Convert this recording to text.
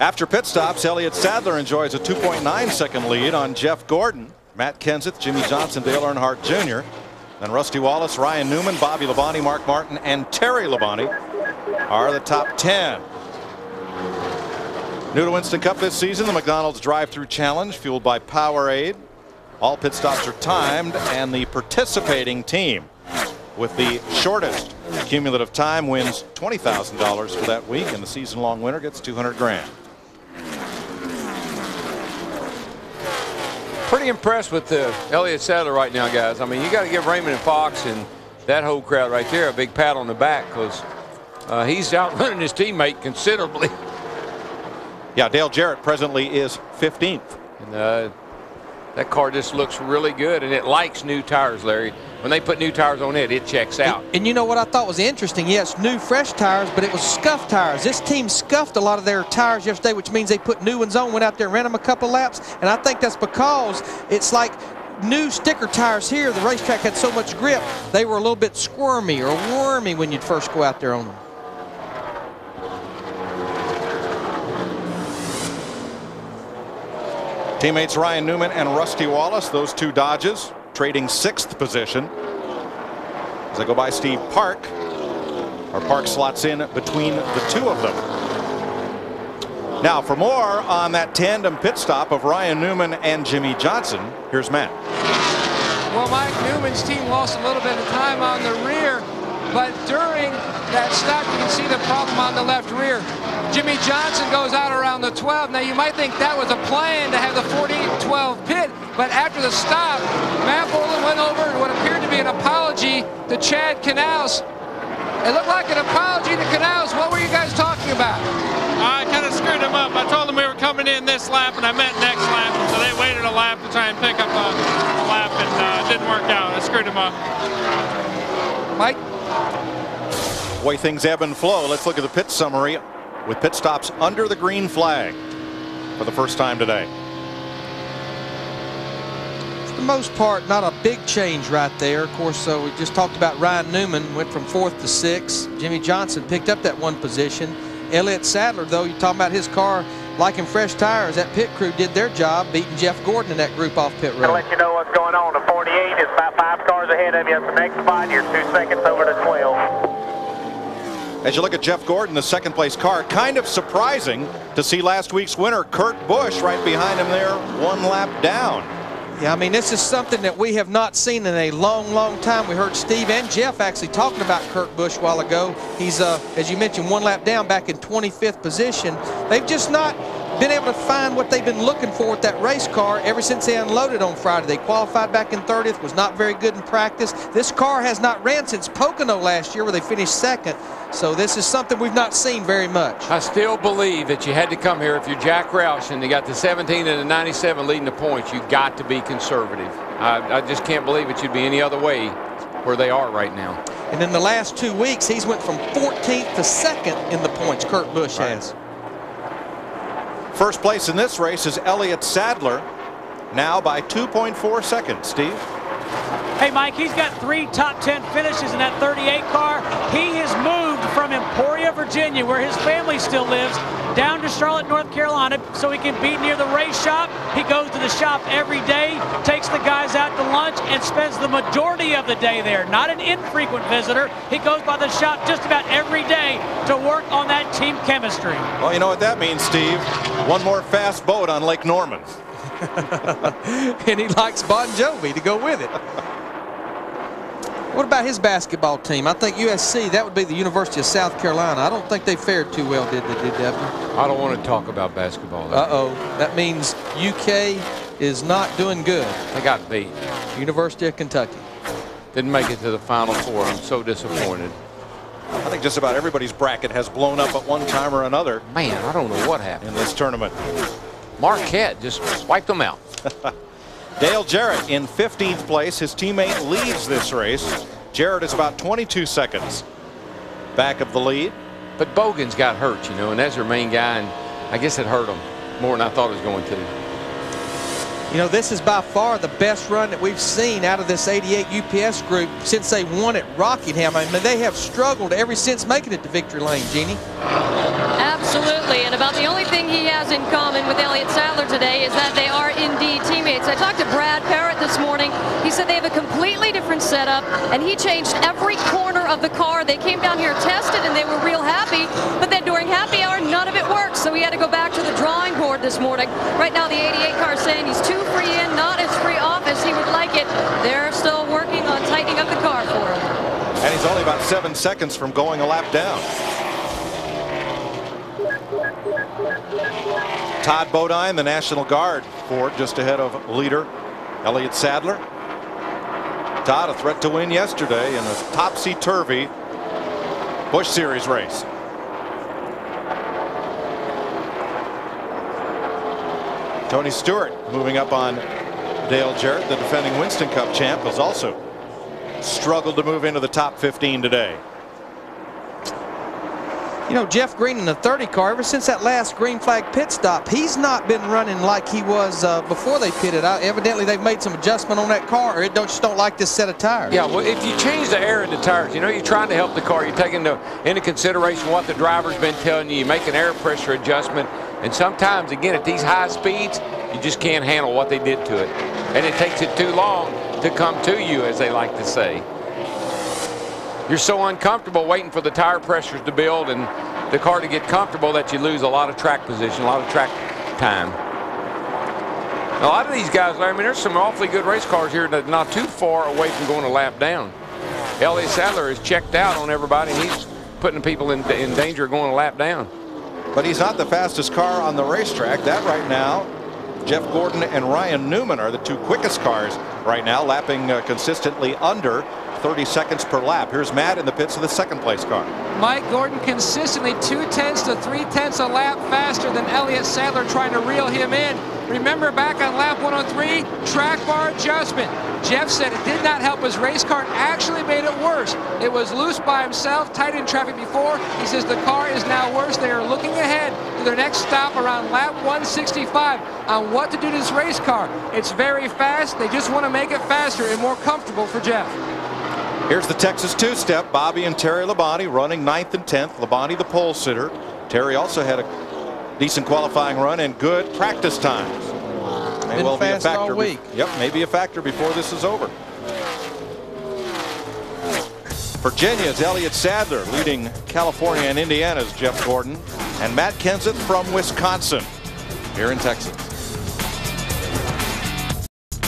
After pit stops, Elliott Sadler enjoys a 2.9-second lead on Jeff Gordon, Matt Kenseth, Jimmy Johnson, Dale Earnhardt Jr. Then Rusty Wallace, Ryan Newman, Bobby Labonte, Mark Martin, and Terry Labonte are the top 10. New to Winston Cup this season, the McDonald's drive-through challenge fueled by Powerade. All pit stops are timed, and the participating team with the shortest cumulative time wins $20,000 for that week, and the season-long winner gets $200 grand. Pretty impressed with Elliott Sadler right now, guys. I mean, you got to give Raymond and Fox and that whole crowd right there a big pat on the back, because he's outrunning his teammate considerably. Yeah, Dale Jarrett presently is 15th. And that car just looks really good, and it likes new tires, Larry. When they put new tires on it, it checks out. And you know what I thought was interesting? Yes, new fresh tires, but it was scuffed tires. This team scuffed a lot of their tires yesterday, which means they put new ones on, went out there and ran them a couple laps. And I think that's because it's like new sticker tires here. The racetrack had so much grip, they were a little bit squirmy or wormy when you'd first go out there on them. Teammates Ryan Newman and Rusty Wallace, those two Dodges, trading 6th position as they go by Steve Park. Or Park slots in between the two of them. Now for more on that tandem pit stop of Ryan Newman and Jimmy Johnson, here's Matt. Well, Mike Newman's team lost a little bit of time on the rear, but during that stop you can see the problem on the left rear. Jimmy Johnson goes out around the 12. Now you might think that was a plan to have the 48-12 pit, but after the stop, Matt Boland went over and what appeared to be an apology to Chad Canals. It looked like an apology to Canals. What were you guys talking about? I kind of screwed him up. I told them we were coming in this lap, and I meant next lap. So they waited a lap to try and pick up a lap, and it didn't work out. I screwed him up. Mike? The way things ebb and flow, let's look at the pit summary with pit stops under the green flag for the first time today. For the most part, not a big change right there. Of course, we just talked about Ryan Newman went from 4th to 6th. Jimmy Johnson picked up that 1 position. Elliott Sadler, though, you're talking about his car liking fresh tires. That pit crew did their job, beating Jeff Gordon in that group off pit road. I'll let you know what's going on. The 48 is about 5 cars ahead of you. At the next spot, you're 2 seconds over to 12. As you look at Jeff Gordon, the 2nd place car, kind of surprising to see last week's winner, Kurt Busch, right behind him there, 1 lap down. Yeah, I mean, this is something that we have not seen in a long, long time. We heard Steve and Jeff actually talking about Kurt Busch a while ago. He's, as you mentioned, 1 lap down, back in 25th position. They've just not been able to find what they've been looking for with that race car ever since they unloaded on Friday. They qualified back in 30th, was not very good in practice. This car has not ran since Pocono last year, where they finished 2nd. So this is something we've not seen very much. I still believe that you had to come here. If you're Jack Roush and they got the 17 and the 97 leading the points, you got to be conservative. I just can't believe it should be any other way where they are right now. And in the last 2 weeks, he's went from 14th to 2nd in the points, Kurt Busch has. First place in this race is Elliott Sadler, now by 2.4 seconds. Steve? Hey, Mike, he's got 3 top 10 finishes in that 38 car. He has moved from Emporia, Virginia, where his family still lives, down to Charlotte, North Carolina, so he can be near the race shop. He goes to the shop every day, takes the guys out to lunch, and spends the majority of the day there. Not an infrequent visitor. He goes by the shop just about every day to work on that team chemistry. Well, you know what that means, Steve. 1 more fast boat on Lake Norman. And he likes Bon Jovi to go with it. What about his basketball team? I think USC, that would be the University of South Carolina. I don't think they fared too well, did they, DW? I don't want to talk about basketball. Uh-oh. That means UK is not doing good. They got beat. University of Kentucky. Didn't make it to the Final Four. I'm so disappointed. I think just about everybody's bracket has blown up at one time or another. Man, I don't know what happened in this tournament. Marquette just wiped them out. Dale Jarrett in 15th place. His teammate leads this race. Jarrett is about 22 seconds back of the lead. But Bogan's got hurt, you know, and that's their main guy, and I guess it hurt him more than I thought it was going to. You know, this is by far the best run that we've seen out of this 88 UPS group since they won at Rockingham. I mean, they have struggled ever since making it to victory lane, Jeannie. Absolutely. And about the only thing he has in common with Elliott Sadler today is that they are indeed teammates. I talked to Brad Parrott this morning. He said they have a completely different setup, and he changed every corner of the car. They came down here, tested, and they were real happy, but then during happy hour, none of it worked, so he had to go back to the drawing board this morning. Right now, the 88 car is saying he's too free in, not as free off as he would like it. They're still working on tightening up the car for him. And he's only about 7 seconds from going a lap down. Todd Bodine, the National Guard Ford, just ahead of leader Elliott Sadler. Todd, a threat to win yesterday in a topsy-turvy Busch Series race. Tony Stewart moving up on Dale Jarrett, the defending Winston Cup champ, has also struggled to move into the top 15 today. You know, Jeff Green in the 30 car, ever since that last green flag pit stop, he's not been running like he was before they pitted out. Evidently, they've made some adjustment on that car, or it just don't like this set of tires. Yeah, well, if you change the air in the tires, you know, you're trying to help the car. You're taking into consideration what the driver's been telling you. You make an air pressure adjustment, and sometimes, again, at these high speeds, you just can't handle what they did to it. And it takes it too long to come to you, as they like to say. You're so uncomfortable waiting for the tire pressures to build and the car to get comfortable that you lose a lot of track position, a lot of track time. A lot of these guys, I mean, there's some awfully good race cars here that are not too far away from going a lap down. Elliott Sadler is checked out on everybody. He's putting people in danger of going a lap down. But he's not the fastest car on the racetrack. That right now, Jeff Gordon and Ryan Newman are the two quickest cars right now, lapping consistently under 30 seconds per lap. Here's Matt in the pits of the second place car. Mike Gordon consistently 2/10 to 3/10 a lap faster than Elliott Sadler, trying to reel him in. Remember back on lap 103, track bar adjustment. Jeff said it did not help his race car, it actually made it worse. It was loose by himself, tight in traffic before. He says the car is now worse. They are looking ahead to their next stop around lap 165 on what to do to this race car. It's very fast. They just want to make it faster and more comfortable for Jeff. Here's the Texas two-step. Bobby and Terry Labonte running 9th and 10th. Labonte the pole sitter. Terry also had a decent qualifying run and good practice times. May well be a factor all week. Yep, maybe a factor before this is over. Virginia's Elliott Sadler, leading California and Indiana's Jeff Gordon, and Matt Kenseth from Wisconsin here in Texas.